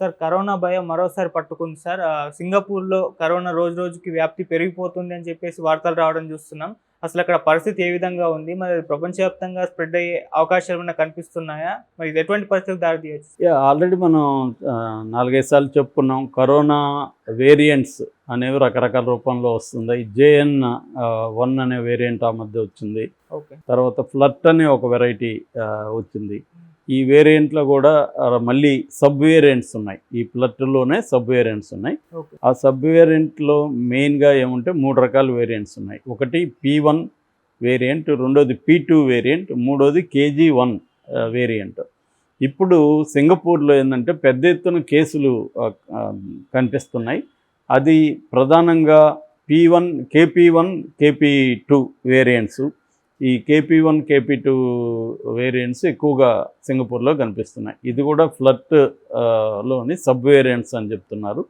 Sir corona భయం మరోసారి పట్టుకుంది సార్. సింగపూర్‌లో కరోనా రోజు రోజుకి వ్యాప్తి పెరిగిపోతుంది అని చెప్పేసి వార్తలు రావడం చూస్తున్నాం. అసలక్కడ పరిస్థితి ఏ విధంగా ఉంది? మరి అది ప్రపంచవ్యాప్తంగా స్ప్రెడ్ అయ్యే అవకాశాలేమన్నా కనిపిస్తున్నాయా? మరి ఇది ఎటువంటి పరిస్థితులకు దారి తీయొచ్చు? ఆల్రెడీ మనం 4, 5 సార్లు చెప్పుకున్నాం. కరోనా వేరియంట్స్ అనేవి రకరకాల రూపంలో వస్తుంది. జేఎన్ 1 అనే వేరియంట్ ఆ మధ్య వచ్చింది. ఓకే. తర్వాత ఫ్లర్ట్ అనే ఒక వెరైటీ వచ్చింది. ఈ వేరియంట్లో కూడా మళ్ళీ సబ్ వేరియంట్స్ ఉన్నాయి. ఈ ఫ్లర్ట్‌లోనే సబ్ వేరియంట్స్ ఉన్నాయి. ఓకే. ఆ సబ్ వేరియంట్‌లో మెయిన్‌గా ఏమంటే 3 రకాల వేరియంట్స్ ఉన్నాయి. ఒకటి P1 వేరియంట్, రెండోది P2 వేరియంట్, మూడోది KG1 వేరియంట్. ఇప్పుడు సింగపూర్‌లో ఏందంటే పెద్ద ఎత్తున కేసులు కనిపిస్తున్నాయి. అది ప్రధానంగా KP1, KP2 వేరియంట్స్. ఈ KP1, KP2 వేరియంట్స్ ఎక్కువగా సింగపూర్‌లో కనిపిస్తున్నాయి. ఇది కూడా ఫ్లర్ట్ లోని సబ్ వేరియంట్స్ అని చెప్తున్నారు.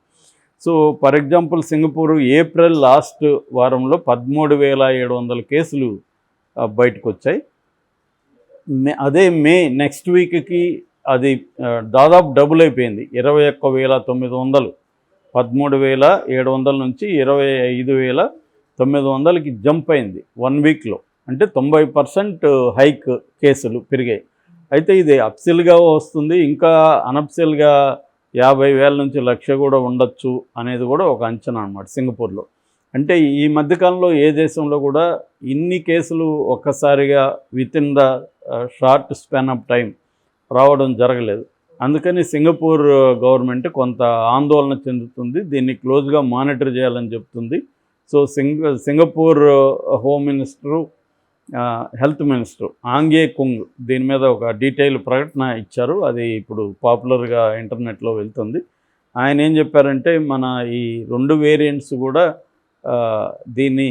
So for example Singapore April last వారంలో 13,700 కేసులు బయటకు వచ్చాయి. అదే మే నెక్స్ట్ వీక్కి అది దాదాపు డబుల్ అయిపోయింది. 21,900, 13,700 నుంచి 25,900కి జంప్ అయింది 1 వీక్లో. అంటే 90% హైక్ కేసులు పెరిగాయి. అయితే ఇది అప్సెల్గా వస్తుంది, ఇంకా అనప్సెల్గా 50,000 నుంచి 1,00,000 కూడా ఉండొచ్చు అనేది కూడా ఒక అంచనా అన్నమాట సింగపూర్లో. అంటే ఈ మధ్యకాలంలో ఏ దేశంలో కూడా ఇన్ని కేసులు ఒక్కసారిగా within the short span of time రావడం జరగలేదు. అందుకని సింగపూర్ గవర్నమెంట్ కొంత ఆందోళన చెందుతుంది. దీన్ని క్లోజ్గా మానిటర్ చేయాలని చెప్తుంది. So Singapore home minister, health minister Ong Ye Kung దీని మీద ఒక డీటెయిల్ ప్రకటన ఇచ్చారు. అది ఇప్పుడు పాపులర్గా ఇంటర్నెట్లో వెళ్తుంది. ఆయన ఏం చెప్పారంటే మన ఈ 2 వేరియంట్స్ కూడా దీన్ని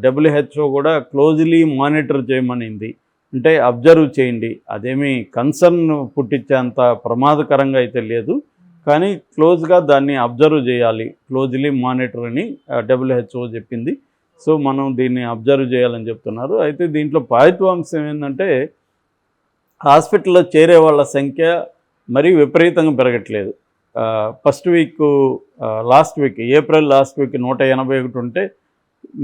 WHO కూడా క్లోజ్లీ మానిటర్ చేయమనింది. అంటే అబ్జర్వ్ చేయండి, అదేమీ కన్సర్న్ పుట్టించేంత ప్రమాదకరంగా అయితే లేదు, కానీ క్లోజ్గా దాన్ని అబ్జర్వ్ చేయాలి, క్లోజ్లీ మానిటర్ అని WHO చెప్పింది. సో మనం దీన్ని అబ్జర్వ్ చేయాలని చెప్తున్నారు. అయితే దీంట్లో పాజిటివ్ ఏంటంటే హాస్పిటల్లో చేరే వాళ్ళ సంఖ్య మరీ విపరీతంగా పెరగట్లేదు. First week last week April last week 181 ఉంటే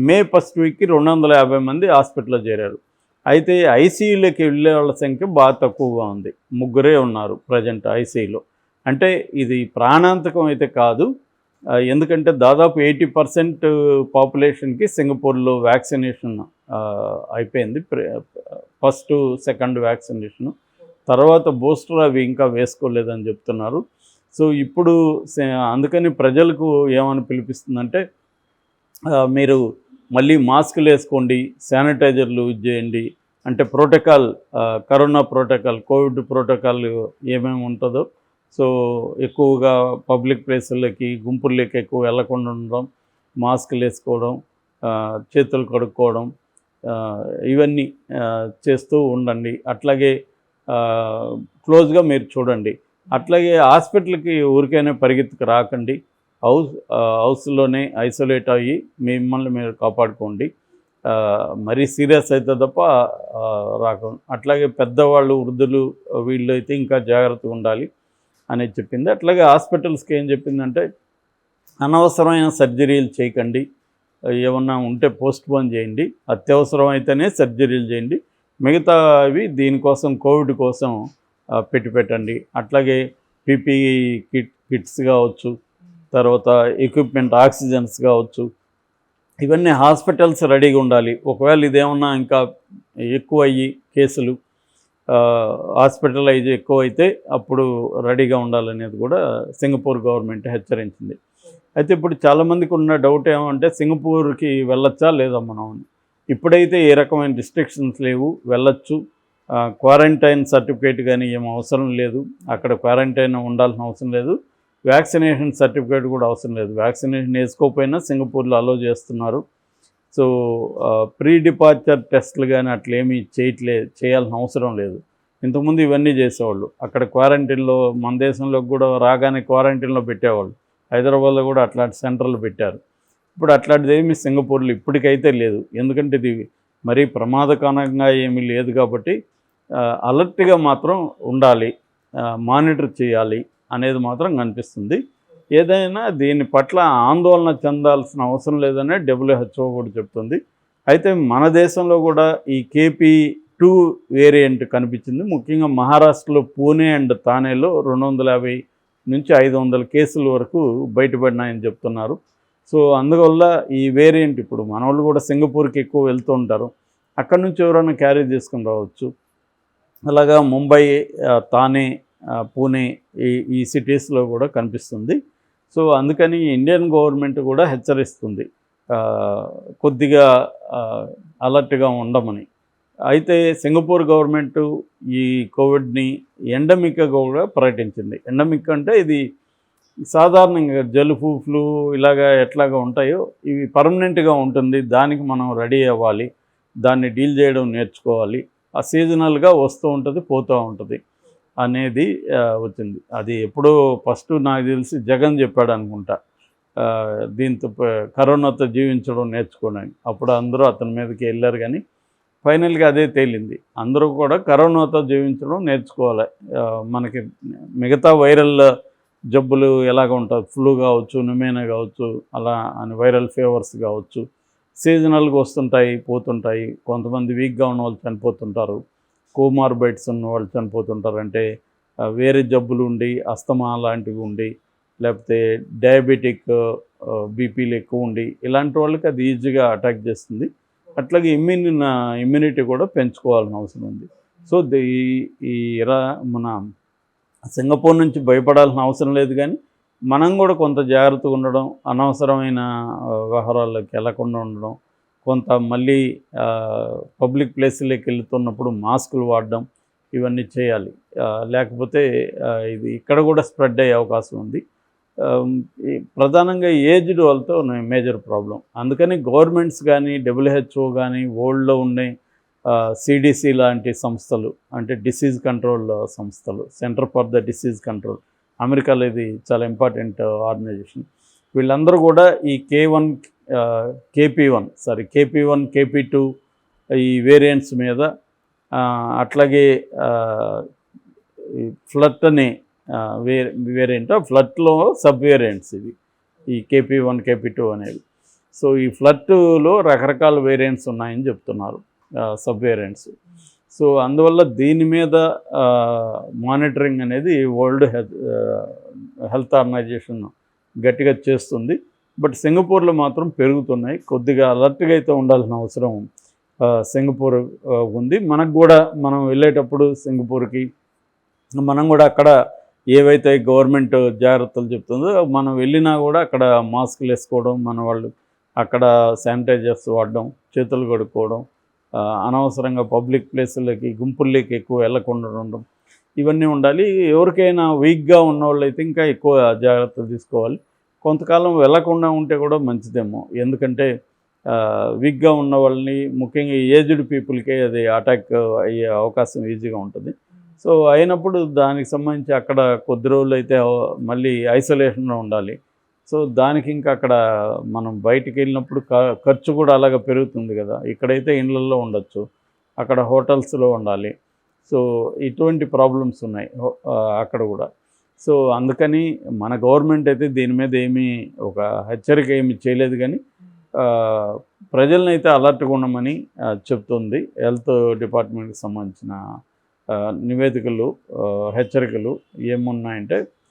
మే ఫస్ట్ వీక్కి 250 మంది హాస్పిటల్లో చేరారు. అయితే ఐసీయూలోకి వెళ్ళే వాళ్ళ సంఖ్య బాగా తక్కువగా ఉంది. 3 ఉన్నారు ప్రజెంట్ ఐసీయూలో. అంటే ఇది ప్రాణాంతకం అయితే కాదు, ఎందుకంటే దాదాపు 80% పాపులేషన్కి సింగపూర్లో వ్యాక్సినేషన్ అయిపోయింది. First, second vaccination. తర్వాత బూస్టర్ అవి ఇంకా వేసుకోలేదని చెప్తున్నారు. సో ఇప్పుడు అందుకని ప్రజలకు ఏమని పిలిపిస్తుందంటే మీరు మళ్ళీ మాస్కులు వేసుకోండి, శానిటైజర్లు యూజ్ చేయండి. అంటే protocol, corona protocol, Covid protocol ఏమేమి ఉంటుందో, సో ఎక్కువగా పబ్లిక్ ప్లేసులకి గుంపుల్లోకి ఎక్కువ వెళ్లకుండా ఉండడం, మాస్కులు వేసుకోవడం, చేతులు కడుక్కోవడం, ఇవన్నీ చేస్తూ ఉండండి. అట్లాగే క్లోజ్గా మీరు చూడండి. అట్లాగే హాస్పిటల్కి ఊరికైనా పరిగెత్తుకు రాకండి. హౌస్లోనే ఐసోలేట్ అయ్యి మిమ్మల్ని మీరు కాపాడుకోండి. మరీ సీరియస్ అయితే తప్ప రాకండి. అట్లాగే పెద్దవాళ్ళు, వృద్ధులు వీళ్ళు అయితే ఇంకా జాగ్రత్తగా ఉండాలి అనేది చెప్పింది. అట్లాగే హాస్పిటల్స్కి ఏం చెప్పిందంటే అనవసరమైన సర్జరీలు చేయకండి, ఏమన్నా ఉంటే పోస్ట్పోన్ చేయండి, అత్యవసరం అయితేనే సర్జరీలు చేయండి, మిగతావి దీనికోసం కోవిడ్ కోసం పెట్టండి. అట్లాగే పీపీఈ కిట్స్ కావచ్చు, తర్వాత ఎక్విప్మెంట్ ఆక్సిజన్స్ కావచ్చు, ఇవన్నీ హాస్పిటల్స్ రెడీగా ఉండాలి. ఒకవేళ ఇదేమన్నా ఇంకా ఎక్కువ అయ్యి కేసులు హాస్పిటలైజ్ ఎక్కువైతే అప్పుడు రెడీగా ఉండాలనేది కూడా సింగపూర్ గవర్నమెంట్ హెచ్చరించింది. అయితే ఇప్పుడు చాలామందికి ఉన్న డౌట్ ఏమంటే సింగపూర్కి వెళ్ళొచ్చా లేదా మనం. ఇప్పుడైతే ఏ రకమైన రిస్ట్రిక్షన్స్ లేవు, వెళ్ళొచ్చు. క్వారంటైన్ సర్టిఫికేట్ కానీ ఏం అవసరం లేదు, అక్కడ క్వారంటైన్ ఉండాల్సిన అవసరం లేదు. వ్యాక్సినేషన్ సర్టిఫికేట్ కూడా అవసరం లేదు. వ్యాక్సినేషన్ వేసుకోకపోయినా సింగపూర్లో అలో చేస్తున్నారు. సో ప్రీ డిపార్చర్ టెస్టులు కానీ అట్లేమీ చేయాల్సిన అవసరం లేదు. ఇంతకుముందు ఇవన్నీ చేసేవాళ్ళు. అక్కడ క్వారంటైన్లో, మన దేశంలోకి కూడా రాగానే క్వారంటైన్లో పెట్టేవాళ్ళు. హైదరాబాద్లో కూడా అట్లాంటి సెంటర్లు పెట్టారు. ఇప్పుడు అట్లాంటిది ఏమీ సింగపూర్లో ఇప్పటికైతే లేదు. ఎందుకంటే ఇది మరీ ప్రమాదకరంగా ఏమీ లేదు కాబట్టి అలర్ట్గా మాత్రం ఉండాలి, మానిటర్ చేయాలి. అనేది మాత్రం కనిపిస్తుంది. ఏదైనా దీని పట్ల ఆందోళన చెందాల్సిన అవసరం లేదనే WHO కూడా చెప్తుంది. అయితే మన దేశంలో కూడా ఈ KP2 వేరియంట్ కనిపించింది. ముఖ్యంగా మహారాష్ట్రలో పూణే అండ్ థానేలో 250 నుంచి 500 కేసుల వరకు బయటపడినాయని చెప్తున్నారు. సో అందువల్ల ఈ వేరియంట్ ఇప్పుడు మన వాళ్ళు కూడా సింగపూర్కి ఎక్కువ వెళ్తూ ఉంటారు. అక్కడి నుంచి ఎవరైనా క్యారీ చేసుకుని రావచ్చు. అలాగా ముంబై, థానే, పూణే ఈ సిటీస్లో కూడా కనిపిస్తుంది. సో అందుకని ఇండియన్ గవర్నమెంట్ కూడా హెచ్చరిస్తుంది కొద్దిగా అలర్ట్గా ఉండమని. అయితే సింగపూర్ గవర్నమెంట్ ఈ కోవిడ్ని ఎండమిక్గా కూడా ప్రకటించింది. ఎండమిక్ అంటే ఇది సాధారణంగా జలుబు, ఫ్లూ ఇలాగా ఎట్లాగా ఉంటాయో ఇవి పర్మనెంట్గా ఉంటుంది. దానికి మనం రెడీ అవ్వాలి, దాన్ని డీల్ చేయడం నేర్చుకోవాలి. ఆ సీజనల్గా వస్తూ ఉంటుంది, పోతూ ఉంటుంది అనేది వచ్చింది. అది ఎప్పుడో ఫస్ట్ నాకు తెలిసి జగన్ చెప్పాడు అనుకుంటా, దీంతో కరోనాతో జీవించడం నేర్చుకోవడానికి. అప్పుడు అందరూ అతని మీదకి వెళ్ళారు, కానీ ఫైనల్గా అదే తేలింది. అందరూ కూడా కరోనాతో జీవించడం నేర్చుకోవాలి. మనకి మిగతా వైరల్ జబ్బులు ఎలాగ ఉంటాయి, ఫ్లూ కావచ్చు, న్యూమోనియా కావచ్చు, అలా అని వైరల్ ఫీవర్స్ కావచ్చు, సీజనల్గా వస్తుంటాయి, పోతుంటాయి. కొంతమంది వీక్గా ఉన్న వాళ్ళు చనిపోతుంటారు, కోమార్బైడ్స్ ఉన్న వాళ్ళు చనిపోతుంటారు. అంటే వేరే జబ్బులు ఉండి, అస్తమా లాంటివి ఉండి, లేకపోతే డయాబెటిక్ బీపీలు ఎక్కువ ఉండి, ఇలాంటి వాళ్ళకి అది ఈజీగా అటాక్ చేస్తుంది. అట్లాగే ఇమ్యూనిటీ కూడా పెంచుకోవాల్సిన అవసరం ఉంది. సో మన సింగపూర్ నుంచి భయపడాల్సిన అవసరం లేదు, కానీ మనం కూడా కొంత జాగ్రత్తగా ఉండడం, అనవసరమైన వ్యవహారాల్లోకి వెళ్లకుండా ఉండడం, కొంత మళ్ళీ పబ్లిక్ ప్లేస్లోకి వెళ్తున్నప్పుడు మాస్కులు వాడడం, ఇవన్నీ చేయాలి. లేకపోతే ఇది ఇక్కడ కూడా స్ప్రెడ్ అయ్యే అవకాశం ఉంది. ప్రధానంగా ఏజ్డ్ వాళ్ళతో మేజర్ ప్రాబ్లం. అందుకని గవర్నమెంట్స్ కానీ, WHO కానీ, వరల్డ్లో ఉండే CDC లాంటి సంస్థలు, అంటే డిసీజ్ కంట్రోల్ సంస్థలు, centre for the disease control, అమెరికాలో ఇది చాలా ఇంపార్టెంట్ ఆర్గనైజేషన్. వీళ్ళందరూ కూడా ఈ KP1, KP2 ఈ వేరియంట్స్ మీద, అట్లాగే ఈ ఫ్లట్ అనే వేరియంట్, ఫ్లట్లో సబ్ వేరియంట్స్ ఇవి, ఈ KP1, KP2 అనేవి. సో ఈ ఫ్లట్లో రకరకాల వేరియంట్స్ ఉన్నాయని చెప్తున్నారు, సబ్ వేరియంట్స్. సో అందువల్ల దీని మీద మానిటరింగ్ అనేది వరల్డ్ హెల్త్ ఆర్గనైజేషన్ గట్టిగా చేస్తుంది. బట్ సింగపూర్లో మాత్రం పెరుగుతున్నాయి. కొద్దిగా అలర్ట్గా అయితే ఉండాల్సిన అవసరం సింగపూర్ ఉంది. మనకు కూడా మనం వెళ్ళేటప్పుడు సింగపూర్కి మనం కూడా అక్కడ ఏవైతే గవర్నమెంట్ జాగ్రత్తలు చెప్తుందో మనం వెళ్ళినా కూడా అక్కడ మాస్కులు వేసుకోవడం, మన వాళ్ళు అక్కడ శానిటైజర్స్ వాడడం, చేతులు కడుక్కోవడం, అనవసరంగా పబ్లిక్ ప్లేసులకి, గుంపుల్లోకి ఎక్కువ వెళ్ళకుండా ఉండడం, ఇవన్నీ ఉండాలి. ఎవరికైనా వీక్గా ఉన్న వాళ్ళు అయితే ఇంకా ఎక్కువ జాగ్రత్తలు తీసుకోవాలి. కొంతకాలం వెళ్ళకుండా ఉంటే కూడా మంచిదేమో, ఎందుకంటే వీక్గా ఉన్న వాళ్ళని, ముఖ్యంగా ఏజ్డ్ పీపుల్కే అది అటాక్ అయ్యే అవకాశం ఈజీగా ఉంటుంది. సో అయినప్పుడు దానికి సంబంధించి అక్కడ కొద్ది రోజులు అయితే మళ్ళీ ఐసోలేషన్లో ఉండాలి. సో దానికి ఇంకా అక్కడ మనం బయటికి వెళ్ళినప్పుడు ఖర్చు కూడా అలాగ పెరుగుతుంది కదా. ఇక్కడైతే ఇళ్ళల్లో ఉండొచ్చు, అక్కడ హోటల్స్లో ఉండాలి. సో ఇటువంటి ప్రాబ్లమ్స్ ఉన్నాయి అక్కడ కూడా. సో అందుకని మన గవర్నమెంట్ అయితే దీని మీద ఏమీ ఒక హెచ్చరిక ఏమి చేయలేదు, కానీ ప్రజలను అయితే అలర్ట్గా ఉండమని చెప్తుంది. హెల్త్ డిపార్ట్మెంట్కి సంబంధించిన నివేదికలు, హెచ్చరికలు ఏమున్నాయంటే,